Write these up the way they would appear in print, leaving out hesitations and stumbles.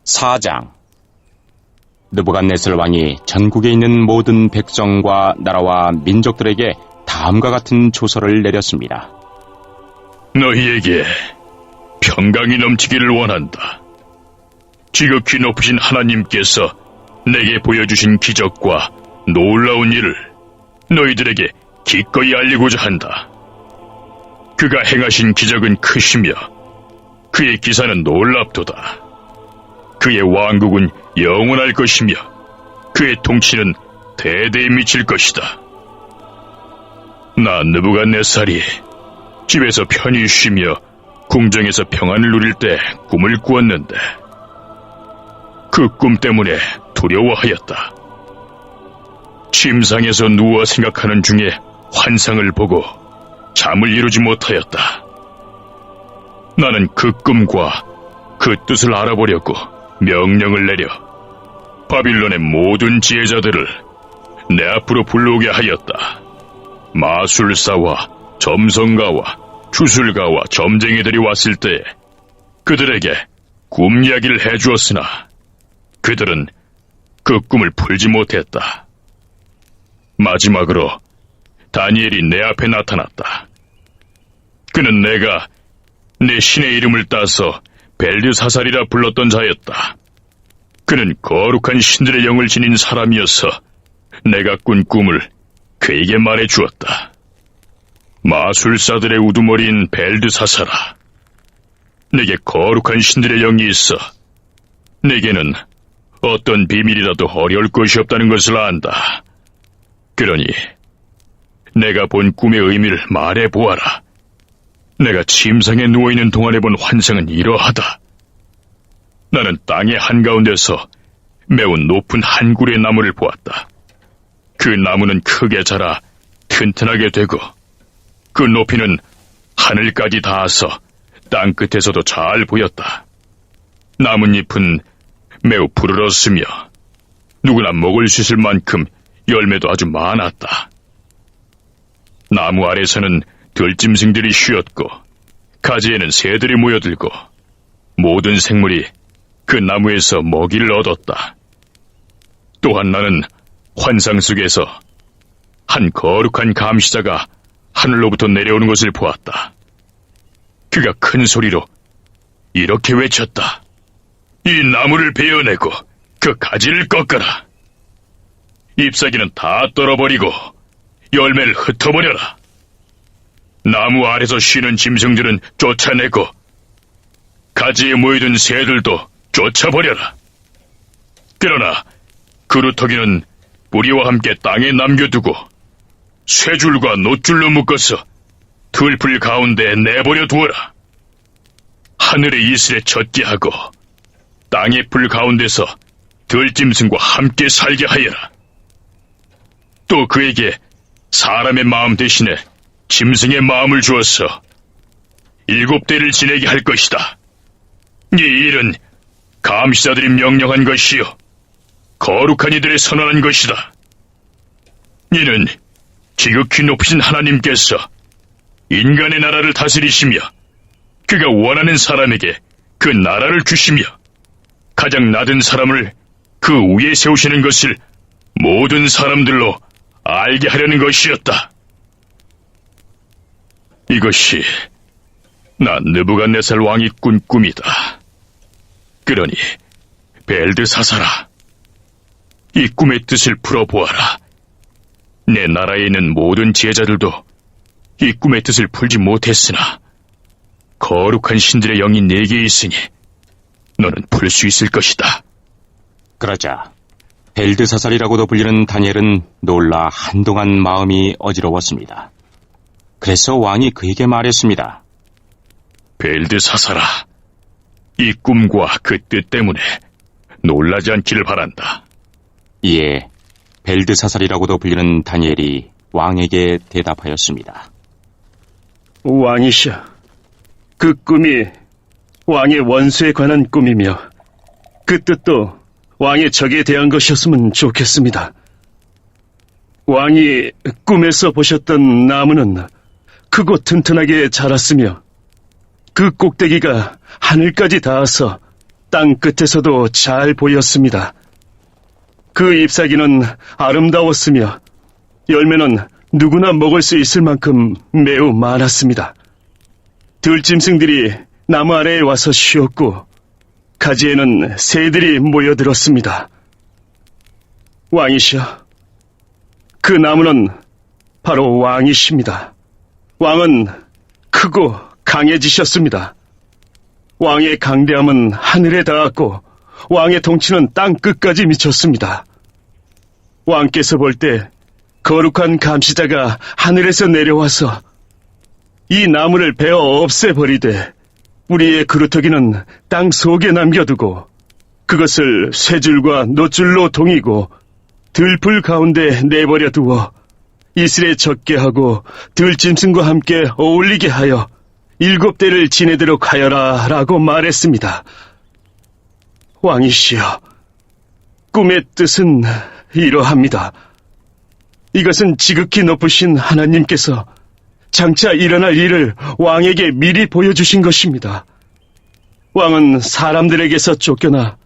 4장. 느부갓네살 왕이 전국에 있는 모든 백성과 나라와 민족들에게 다음과 같은 조서를 내렸습니다. 너희에게 평강이 넘치기를 원한다. 지극히 높으신 하나님께서 내게 보여주신 기적과 놀라운 일을 너희들에게 기꺼이 알리고자 한다. 그가 행하신 기적은 크시며 그의 기사는 놀랍도다. 그의 왕국은 영원할 것이며 그의 통치는 대대에 미칠 것이다. 나 느부갓네살이 집에서 편히 쉬며 궁정에서 평안을 누릴 때 꿈을 꾸었는데 그 꿈 때문에 두려워하였다. 침상에서 누워 생각하는 중에 환상을 보고 잠을 이루지 못하였다. 나는 그 꿈과 그 뜻을 알아보려고 명령을 내려 바빌론의 모든 지혜자들을 내 앞으로 불러오게 하였다. 마술사와 점성가와 주술가와 점쟁이들이 왔을 때에 그들에게 꿈 이야기를 해주었으나 그들은 그 꿈을 풀지 못했다. 마지막으로 다니엘이 내 앞에 나타났다. 그는 내가 내 신의 이름을 따서 벨드사살이라 불렀던 자였다. 그는 거룩한 신들의 영을 지닌 사람이어서 내가 꾼 꿈을 그에게 말해주었다. 마술사들의 우두머리인 벨드사살아, 내게 거룩한 신들의 영이 있어 내게는 어떤 비밀이라도 어려울 것이 없다는 것을 안다. 그러니 내가 본 꿈의 의미를 말해보아라. 내가 침상에 누워있는 동안에 본 환상은 이러하다. 나는 땅의 한가운데서 매우 높은 한 그루의 나무를 보았다. 그 나무는 크게 자라 튼튼하게 되고 그 높이는 하늘까지 닿아서 땅 끝에서도 잘 보였다. 나뭇잎은 매우 푸르렀으며 누구나 먹을 수 있을 만큼 열매도 아주 많았다. 나무 아래서는 들짐승들이 쉬었고 가지에는 새들이 모여들고 모든 생물이 그 나무에서 먹이를 얻었다. 또한 나는 환상 속에서 한 거룩한 감시자가 하늘로부터 내려오는 것을 보았다. 그가 큰 소리로 이렇게 외쳤다. 이 나무를 베어내고 그 가지를 꺾어라. 잎사귀는 다 떨어버리고 열매를 흩어버려라. 나무 아래서 쉬는 짐승들은 쫓아내고 가지에 모여든 새들도 쫓아버려라. 그러나 그루터기는 뿌리와 함께 땅에 남겨두고 쇠줄과 놋줄로 묶어서 들풀 가운데에 내버려 두어라. 하늘의 이슬에 젖게 하고 땅의 불 가운데서 들짐승과 함께 살게 하여라. 또 그에게 사람의 마음 대신에 짐승의 마음을 주어서 7대를 지내게 할 것이다. 이 일은 감시자들이 명령한 것이요 거룩한 이들의 선언한 것이다. 이는 지극히 높으신 하나님께서 인간의 나라를 다스리시며 그가 원하는 사람에게 그 나라를 주시며 가장 낮은 사람을 그 위에 세우시는 것을 모든 사람들로 알게 하려는 것이었다. 이것이 나 느부갓네살 왕이 꾼 꿈이다. 그러니 벨드사살아, 이 꿈의 뜻을 풀어보아라. 내 나라에 있는 모든 지혜자들도 이 꿈의 뜻을 풀지 못했으나 거룩한 신들의 영이 내게 있으니 너는 풀 수 있을 것이다. 그러자 벨드사살이라고도 불리는 다니엘은 놀라 한동안 마음이 어지러웠습니다. 그래서 왕이 그에게 말했습니다. 벨드사살아, 이 꿈과 그 뜻 때문에 놀라지 않기를 바란다. 이에 벨드사살이라고도 불리는 다니엘이 왕에게 대답하였습니다. 왕이시여, 그 꿈이 왕의 원수에 관한 꿈이며 그 뜻도 왕의 적에 대한 것이었으면 좋겠습니다. 왕이 꿈에서 보셨던 나무는 크고 튼튼하게 자랐으며 그 꼭대기가 하늘까지 닿아서 땅 끝에서도 잘 보였습니다. 그 잎사귀는 아름다웠으며 열매는 누구나 먹을 수 있을 만큼 매우 많았습니다. 들짐승들이 나무 아래에 와서 쉬었고 가지에는 새들이 모여들었습니다. 왕이시여, 그 나무는 바로 왕이십니다. 왕은 크고 강해지셨습니다. 왕의 강대함은 하늘에 닿았고 왕의 통치는 땅 끝까지 미쳤습니다. 왕께서 볼 때 거룩한 감시자가 하늘에서 내려와서 이 나무를 베어 없애버리되 우리의 그루터기는 땅 속에 남겨두고 그것을 쇠줄과 놋줄로 동이고 들풀 가운데 내버려 두어 이슬에 젖게 하고 들짐승과 함께 어울리게 하여 7대를 지내도록 하여라 라고 말했습니다. 왕이시여, 꿈의 뜻은 이러합니다. 이것은 지극히 높으신 하나님께서 장차 일어날 일을 왕에게 미리 보여주신 것입니다. 왕은 사람들에게서 쫓겨나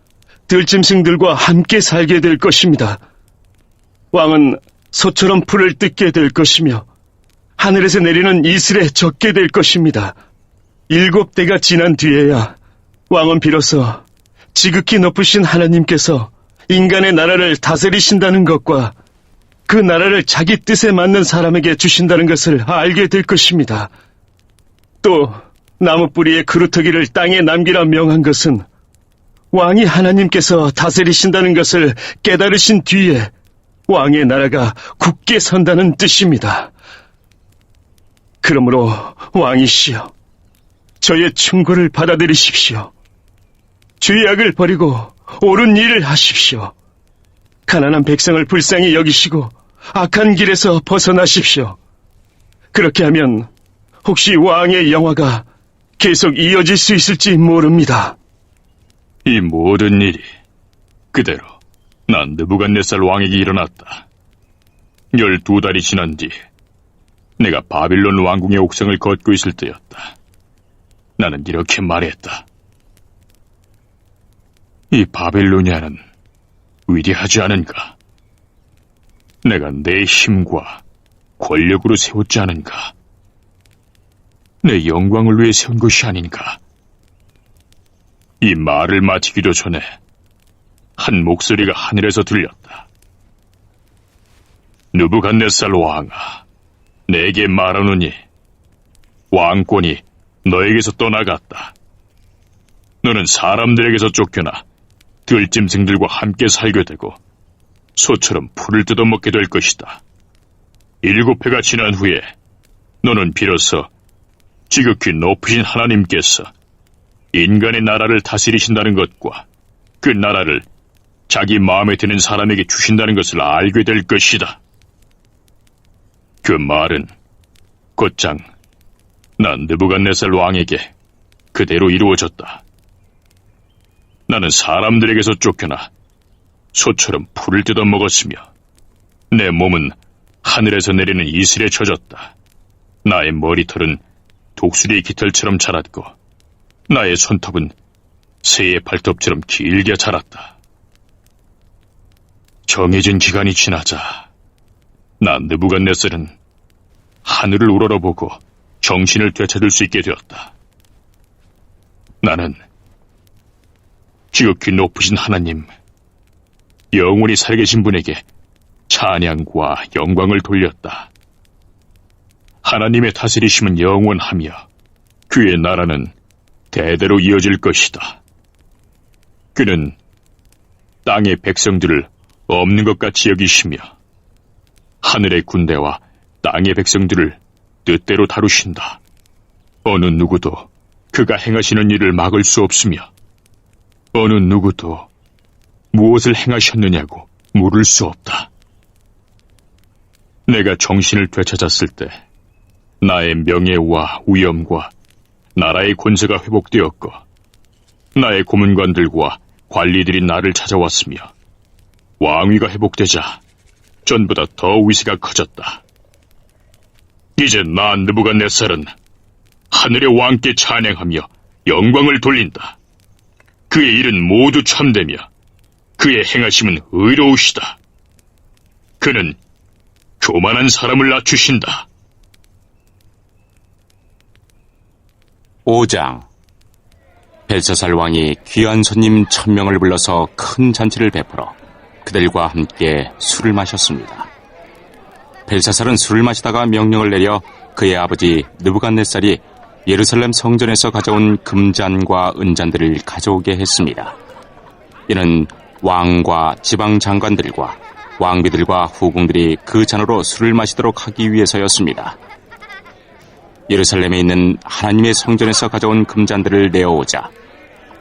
들짐승들과 함께 살게 될 것입니다. 왕은 소처럼 풀을 뜯게 될 것이며 하늘에서 내리는 이슬에 젖게 될 것입니다. 7대가 지난 뒤에야 왕은 비로소 지극히 높으신 하나님께서 인간의 나라를 다스리신다는 것과 그 나라를 자기 뜻에 맞는 사람에게 주신다는 것을 알게 될 것입니다. 또 나무 뿌리의 그루터기를 땅에 남기라 명한 것은 왕이 하나님께서 다스리신다는 것을 깨달으신 뒤에 왕의 나라가 굳게 선다는 뜻입니다. 그러므로 왕이시여, 저의 충고를 받아들이십시오. 죄악을 버리고 옳은 일을 하십시오. 가난한 백성을 불쌍히 여기시고 악한 길에서 벗어나십시오. 그렇게 하면 혹시 왕의 영화가 계속 이어질 수 있을지 모릅니다. 이 모든 일이 그대로 난 느부갓네살 왕에게 일어났다. 12달이 지난 뒤 내가 바빌론 왕궁의 옥상을 걷고 있을 때였다. 나는 이렇게 말했다. 이 바빌로니아는 위대하지 않은가? 내가 내 힘과 권력으로 세웠지 않은가? 내 영광을 위해 세운 것이 아닌가? 이 말을 마치기도 전에 한 목소리가 하늘에서 들렸다. 느부갓네살 왕아, 내게 말하노니 왕권이 너에게서 떠나갔다. 너는 사람들에게서 쫓겨나 들짐승들과 함께 살게 되고 소처럼 풀을 뜯어먹게 될 것이다. 7회가 지난 후에 너는 비로소 지극히 높으신 하나님께서 인간의 나라를 다스리신다는 것과 그 나라를 자기 마음에 드는 사람에게 주신다는 것을 알게 될 것이다. 그 말은 곧장 난 느부갓네살 왕에게 그대로 이루어졌다. 나는 사람들에게서 쫓겨나 소처럼 풀을 뜯어먹었으며 내 몸은 하늘에서 내리는 이슬에 젖었다. 나의 머리털은 독수리의 깃털처럼 자랐고 나의 손톱은 새의 발톱처럼 길게 자랐다. 정해진 기간이 지나자 난 느부갓네살은 하늘을 우러러보고 정신을 되찾을 수 있게 되었다. 나는 지극히 높으신 하나님, 영원히 살계신 분에게 찬양과 영광을 돌렸다. 하나님의 다스리심은 영원하며 그의 나라는 대대로 이어질 것이다. 그는 땅의 백성들을 없는 것 같이 여기시며 하늘의 군대와 땅의 백성들을 뜻대로 다루신다. 어느 누구도 그가 행하시는 일을 막을 수 없으며 어느 누구도 무엇을 행하셨느냐고 물을 수 없다. 내가 정신을 되찾았을 때 나의 명예와 위엄과 나라의 권세가 회복되었고 나의 고문관들과 관리들이 나를 찾아왔으며 왕위가 회복되자 전보다 더 위세가 커졌다. 이제 나 느부갓네살은 하늘의 왕께 찬양하며 영광을 돌린다. 그의 일은 모두 참되며 그의 행하심은 의로우시다. 그는 교만한 사람을 낮추신다. 5장. 벨사살 왕이 귀한 손님 1000명을 불러서 큰 잔치를 베풀어 그들과 함께 술을 마셨습니다. 벨사살은 술을 마시다가 명령을 내려 그의 아버지 느부갓네살이 예루살렘 성전에서 가져온 금잔과 은잔들을 가져오게 했습니다. 이는 왕과 지방 장관들과 왕비들과 후궁들이 그 잔으로 술을 마시도록 하기 위해서였습니다. 예루살렘에 있는 하나님의 성전에서 가져온 금잔들을 내어오자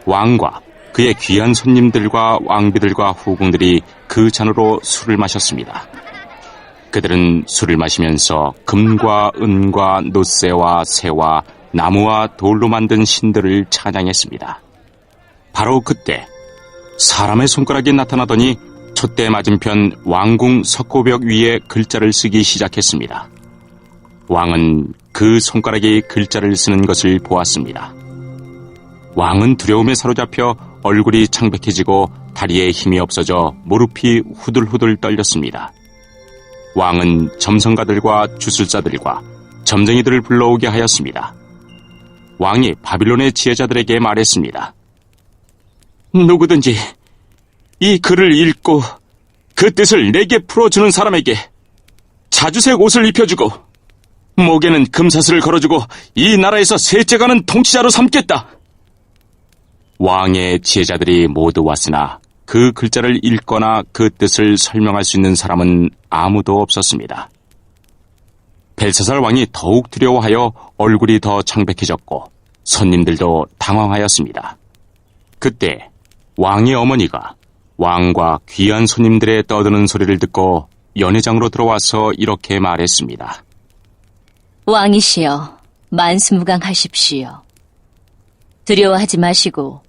왕과 그의 귀한 손님들과 왕비들과 후궁들이 그 잔으로 술을 마셨습니다. 그들은 술을 마시면서 금과 은과 노새와 새와 나무와 돌로 만든 신들을 찬양했습니다. 바로 그때 사람의 손가락이 나타나더니 촛대 맞은편 왕궁 석고벽 위에 글자를 쓰기 시작했습니다. 왕은 그 손가락이 글자를 쓰는 것을 보았습니다. 왕은 두려움에 사로잡혀 얼굴이 창백해지고 다리에 힘이 없어져 무릎이 후들후들 떨렸습니다. 왕은 점성가들과 주술사들과 점쟁이들을 불러오게 하였습니다. 왕이 바빌론의 지혜자들에게 말했습니다. 누구든지 이 글을 읽고 그 뜻을 내게 풀어주는 사람에게 자주색 옷을 입혀주고 목에는 금사슬을 걸어주고 이 나라에서 셋째가는 통치자로 삼겠다. 왕의 지혜자들이 모두 왔으나 그 글자를 읽거나 그 뜻을 설명할 수 있는 사람은 아무도 없었습니다. 벨사살 왕이 더욱 두려워하여 얼굴이 더 창백해졌고 손님들도 당황하였습니다. 그때 왕의 어머니가 왕과 귀한 손님들의 떠드는 소리를 듣고 연회장으로 들어와서 이렇게 말했습니다. 왕이시여, 만수무강하십시오. 두려워하지 마시고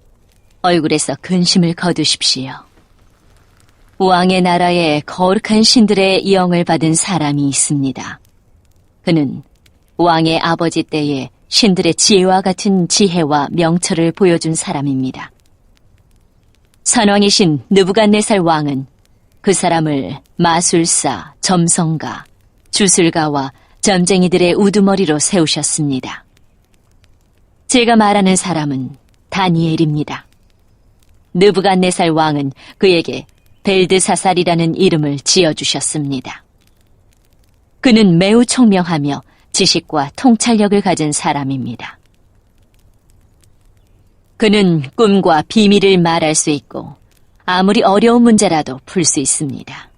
얼굴에서 근심을 거두십시오. 왕의 나라에 거룩한 신들의 영을 받은 사람이 있습니다. 그는 왕의 아버지 때에 신들의 지혜와 같은 지혜와 명철을 보여준 사람입니다. 선왕이신 느부갓네살 왕은 그 사람을 마술사, 점성가, 주술가와 점쟁이들의 우두머리로 세우셨습니다. 제가 말하는 사람은 다니엘입니다. 느부갓네살 왕은 그에게 벨드사살이라는 이름을 지어주셨습니다. 그는 매우 총명하며 지식과 통찰력을 가진 사람입니다. 그는 꿈과 비밀을 말할 수 있고 아무리 어려운 문제라도 풀 수 있습니다.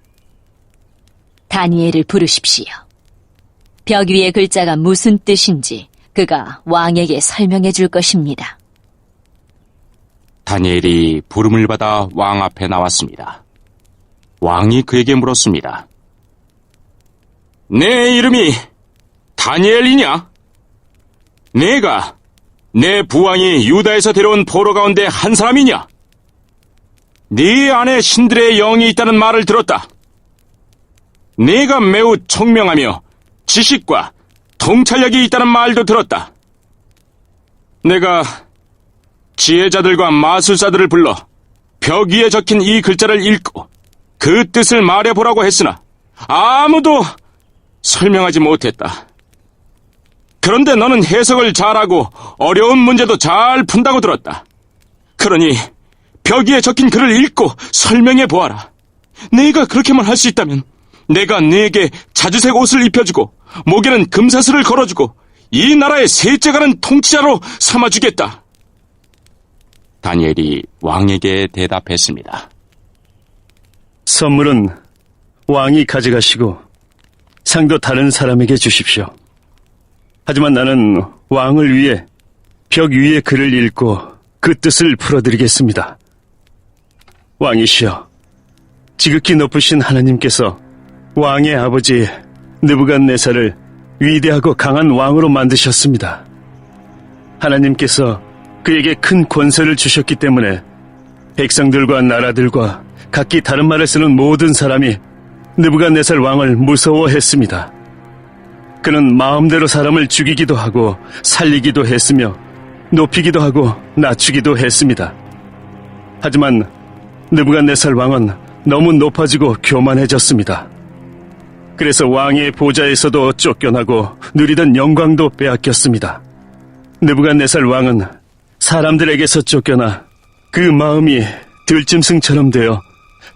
다니엘을 부르십시오. 벽 위의 글자가 무슨 뜻인지 그가 왕에게 설명해 줄 것입니다. 다니엘이 부름을 받아 왕 앞에 나왔습니다. 왕이 그에게 물었습니다. 내 이름이 다니엘이냐? 내가 내 부왕이 유다에서 데려온 포로 가운데 한 사람이냐? 네 안에 신들의 영이 있다는 말을 들었다. 네가 매우 총명하며 지식과 통찰력이 있다는 말도 들었다. 내가 지혜자들과 마술사들을 불러 벽 위에 적힌 이 글자를 읽고 그 뜻을 말해보라고 했으나 아무도 설명하지 못했다. 그런데 너는 해석을 잘하고 어려운 문제도 잘 푼다고 들었다. 그러니 벽 위에 적힌 글을 읽고 설명해 보아라. 네가 그렇게만 할 수 있다면 내가 네게 자주색 옷을 입혀주고 목에는 금사슬을 걸어주고 이 나라의 셋째가는 통치자로 삼아주겠다. 다니엘이 왕에게 대답했습니다. 선물은 왕이 가져가시고 상도 다른 사람에게 주십시오. 하지만 나는 왕을 위해 벽 위에 글을 읽고 그 뜻을 풀어드리겠습니다. 왕이시여, 지극히 높으신 하나님께서 왕의 아버지 느부갓네살을 위대하고 강한 왕으로 만드셨습니다. 하나님께서 그에게 큰 권세를 주셨기 때문에 백성들과 나라들과 각기 다른 말을 쓰는 모든 사람이 느부갓네살 왕을 무서워했습니다. 그는 마음대로 사람을 죽이기도 하고 살리기도 했으며 높이기도 하고 낮추기도 했습니다. 하지만 느부갓네살 왕은 너무 높아지고 교만해졌습니다. 그래서 왕의 보좌에서도 쫓겨나고 누리던 영광도 빼앗겼습니다. 느부갓네살 왕은 사람들에게서 쫓겨나 그 마음이 들짐승처럼 되어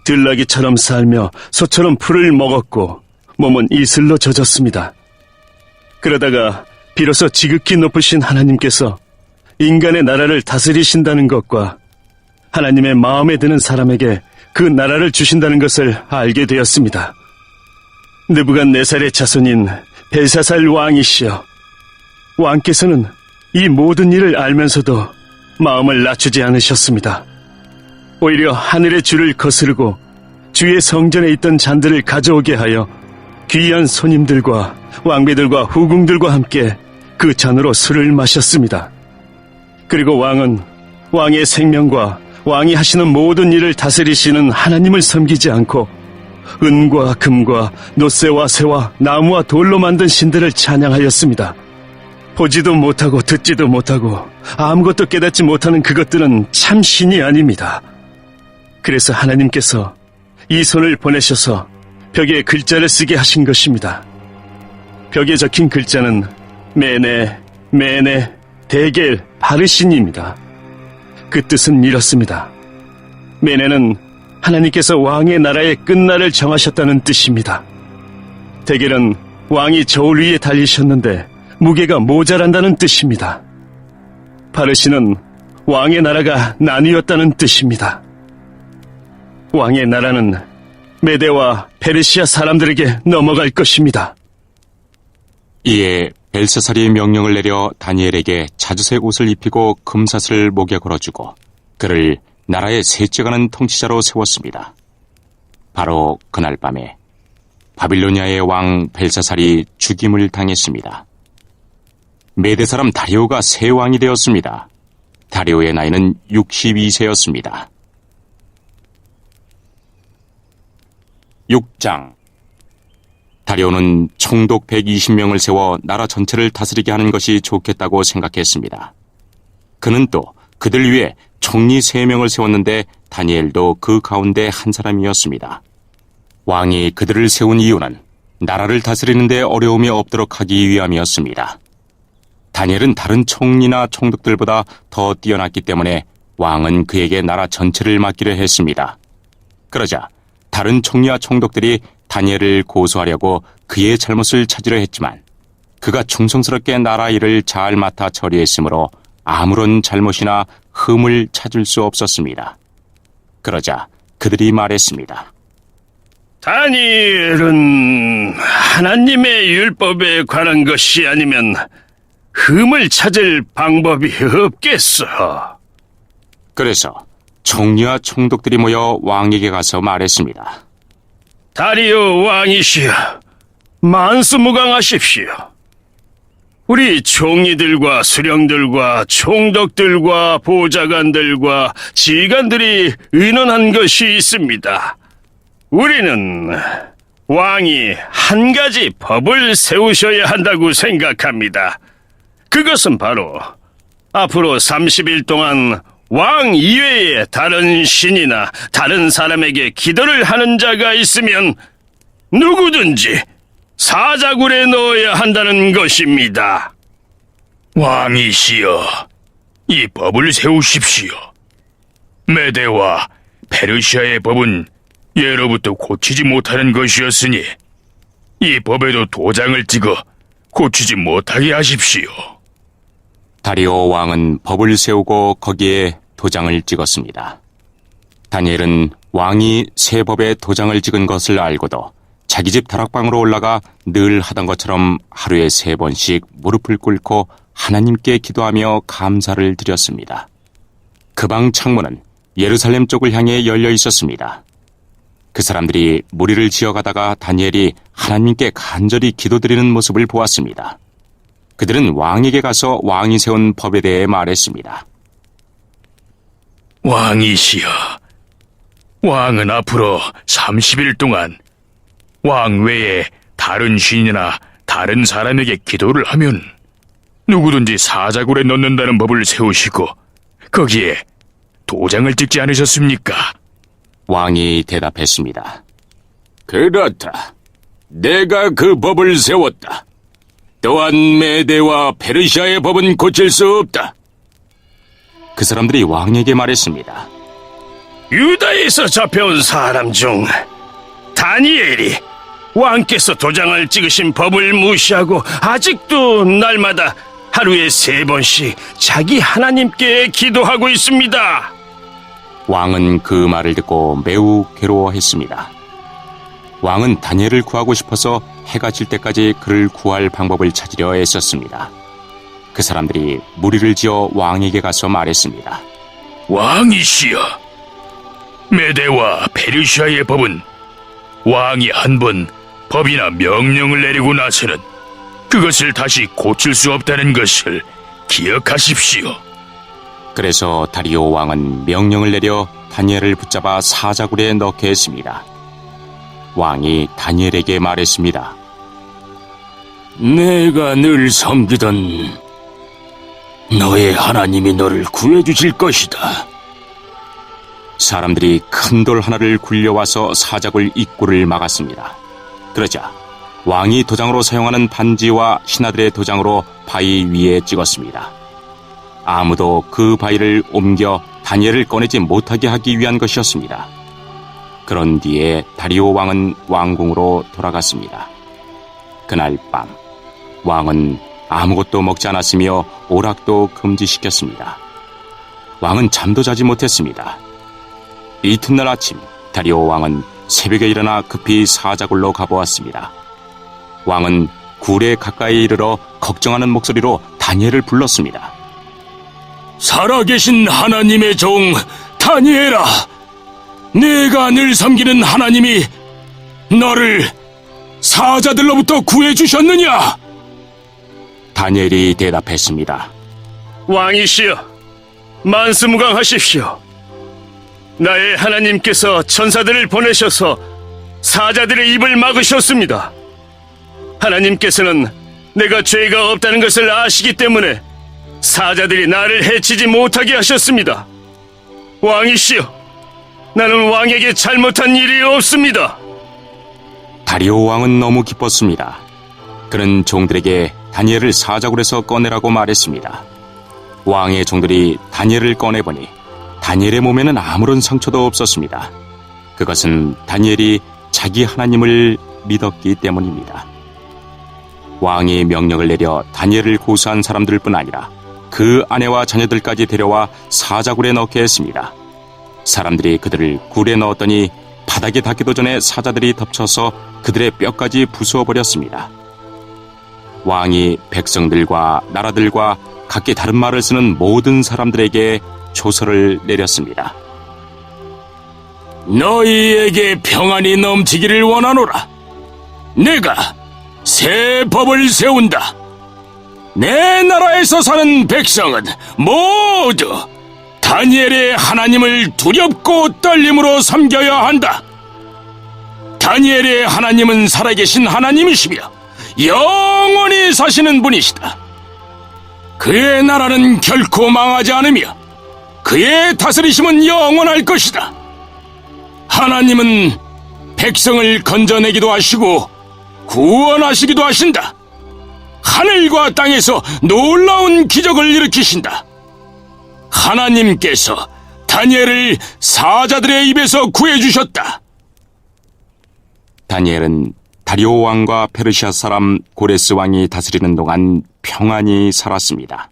들나귀처럼 살며 소처럼 풀을 먹었고 몸은 이슬로 젖었습니다. 그러다가 비로소 지극히 높으신 하나님께서 인간의 나라를 다스리신다는 것과 하나님의 마음에 드는 사람에게 그 나라를 주신다는 것을 알게 되었습니다. 느부갓네살의 자손인 벨사살 왕이시여, 왕께서는 이 모든 일을 알면서도 마음을 낮추지 않으셨습니다. 오히려 하늘의 주를 거스르고 주의 성전에 있던 잔들을 가져오게 하여 귀한 손님들과 왕비들과 후궁들과 함께 그 잔으로 술을 마셨습니다. 그리고 왕은 왕의 생명과 왕이 하시는 모든 일을 다스리시는 하나님을 섬기지 않고 은과 금과 노새와 새와 나무와 돌로 만든 신들을 찬양하였습니다. 보지도 못하고 듣지도 못하고 아무것도 깨닫지 못하는 그것들은 참 신이 아닙니다. 그래서 하나님께서 이 손을 보내셔서 벽에 글자를 쓰게 하신 것입니다. 벽에 적힌 글자는 메네, 메네, 데겔, 바르신입니다. 그 뜻은 이렇습니다. 메네는 하나님께서 왕의 나라의 끝날을 정하셨다는 뜻입니다. 데겔은 왕이 저울 위에 달리셨는데 무게가 모자란다는 뜻입니다. 바르신은 왕의 나라가 나뉘었다는 뜻입니다. 왕의 나라는 메대와 페르시아 사람들에게 넘어갈 것입니다. 이에 벨사살이 명령을 내려 다니엘에게 자주색 옷을 입히고 금사슬을 목에 걸어주고 그를 나라의 셋째가는 통치자로 세웠습니다. 바로 그날 밤에 바빌로니아의 왕 벨사살이 죽임을 당했습니다. 메대 사람 다리오가 새 왕이 되었습니다. 다리오의 나이는 62세였습니다. 6장. 다리오는 총독 120명을 세워 나라 전체를 다스리게 하는 것이 좋겠다고 생각했습니다. 그는 또 그들 위해 총리 3명을 세웠는데 다니엘도 그 가운데 한 사람이었습니다. 왕이 그들을 세운 이유는 나라를 다스리는 데 어려움이 없도록 하기 위함이었습니다. 다니엘은 다른 총리나 총독들보다 더 뛰어났기 때문에 왕은 그에게 나라 전체를 맡기려 했습니다. 그러자 다른 총리와 총독들이 다니엘을 고소하려고 그의 잘못을 찾으려 했지만 그가 충성스럽게 나라 일을 잘 맡아 처리했으므로 아무런 잘못이나 흠을 찾을 수 없었습니다. 그러자 그들이 말했습니다. 다니엘은 하나님의 율법에 관한 것이 아니면 흠을 찾을 방법이 없겠어. 그래서 총리와 총독들이 모여 왕에게 가서 말했습니다. 다리오 왕이시여, 만수무강하십시오. 우리 총리들과 수령들과 총독들과 보좌관들과 지관들이 의논한 것이 있습니다. 우리는 왕이 한 가지 법을 세우셔야 한다고 생각합니다. 그것은 바로 앞으로 30일 동안 왕 이외에 다른 신이나 다른 사람에게 기도를 하는 자가 있으면 누구든지 사자굴에 넣어야 한다는 것입니다. 왕이시여, 이 법을 세우십시오. 메대와 페르시아의 법은 예로부터 고치지 못하는 것이었으니 이 법에도 도장을 찍어 고치지 못하게 하십시오. 다리오 왕은 법을 세우고 거기에 도장을 찍었습니다. 다니엘은 왕이 새 법에 도장을 찍은 것을 알고도 자기 집 다락방으로 올라가 늘 하던 것처럼 하루에 3번씩 무릎을 꿇고 하나님께 기도하며 감사를 드렸습니다. 그 방 창문은 예루살렘 쪽을 향해 열려 있었습니다. 그 사람들이 무리를 지어가다가 다니엘이 하나님께 간절히 기도드리는 모습을 보았습니다. 그들은 왕에게 가서 왕이 세운 법에 대해 말했습니다. 왕이시여, 왕은 앞으로 30일 동안 왕 외에 다른 신이나 다른 사람에게 기도를 하면 누구든지 사자굴에 넣는다는 법을 세우시고 거기에 도장을 찍지 않으셨습니까? 왕이 대답했습니다. 그렇다. 내가 그 법을 세웠다. 또한 메대와 페르시아의 법은 고칠 수 없다. 그 사람들이 왕에게 말했습니다. 유다에서 잡혀온 사람 중 다니엘이 왕께서 도장을 찍으신 법을 무시하고 아직도 날마다 하루에 3번씩 자기 하나님께 기도하고 있습니다. 왕은 그 말을 듣고 매우 괴로워했습니다. 왕은 다니엘을 구하고 싶어서 해가 질 때까지 그를 구할 방법을 찾으려 애썼습니다. 그 사람들이 무리를 지어 왕에게 가서 말했습니다. 왕이시여, 메대와 페르시아의 법은 왕이 한 번 법이나 명령을 내리고 나서는 그것을 다시 고칠 수 없다는 것을 기억하십시오. 그래서 다리오 왕은 명령을 내려 다니엘을 붙잡아 사자굴에 넣게 했습니다. 왕이 다니엘에게 말했습니다. 내가 늘 섬기던 너의 하나님이 너를 구해주실 것이다. 사람들이 큰 돌 하나를 굴려와서 사자굴 입구를 막았습니다. 그러자 왕이 도장으로 사용하는 반지와 신하들의 도장으로 바위 위에 찍었습니다. 아무도 그 바위를 옮겨 다니엘을 꺼내지 못하게 하기 위한 것이었습니다. 그런 뒤에 다리오 왕은 왕궁으로 돌아갔습니다. 그날 밤 왕은 아무것도 먹지 않았으며 오락도 금지시켰습니다. 왕은 잠도 자지 못했습니다. 이튿날 아침 다리오 왕은 새벽에 일어나 급히 사자굴로 가보았습니다. 왕은 굴에 가까이 이르러 걱정하는 목소리로 다니엘을 불렀습니다. 살아계신 하나님의 종 다니엘아, 내가 늘 섬기는 하나님이 너를 사자들로부터 구해주셨느냐? 다니엘이 대답했습니다. 왕이시여, 만수무강하십시오. 나의 하나님께서 천사들을 보내셔서 사자들의 입을 막으셨습니다. 하나님께서는 내가 죄가 없다는 것을 아시기 때문에 사자들이 나를 해치지 못하게 하셨습니다. 왕이시여, 나는 왕에게 잘못한 일이 없습니다. 다리오 왕은 너무 기뻤습니다. 그는 종들에게 다니엘을 사자굴에서 꺼내라고 말했습니다. 왕의 종들이 다니엘을 꺼내보니 다니엘의 몸에는 아무런 상처도 없었습니다. 그것은 다니엘이 자기 하나님을 믿었기 때문입니다. 왕이 명령을 내려 다니엘을 고소한 사람들뿐 아니라 그 아내와 자녀들까지 데려와 사자굴에 넣게 했습니다. 사람들이 그들을 굴에 넣었더니 바닥에 닿기도 전에 사자들이 덮쳐서 그들의 뼈까지 부수어버렸습니다. 왕이 백성들과 나라들과 각기 다른 말을 쓰는 모든 사람들에게 조서를 내렸습니다. 너희에게 평안이 넘치기를 원하노라. 내가 새 법을 세운다. 내 나라에서 사는 백성은 모두 다니엘의 하나님을 두렵고 떨림으로 섬겨야 한다. 다니엘의 하나님은 살아계신 하나님이시며 영원히 사시는 분이시다. 그의 나라는 결코 망하지 않으며 그의 다스리심은 영원할 것이다. 하나님은 백성을 건져내기도 하시고 구원하시기도 하신다. 하늘과 땅에서 놀라운 기적을 일으키신다. 하나님께서 다니엘을 사자들의 입에서 구해주셨다. 다니엘은 다리오 왕과 페르시아 사람 고레스 왕이 다스리는 동안 평안히 살았습니다.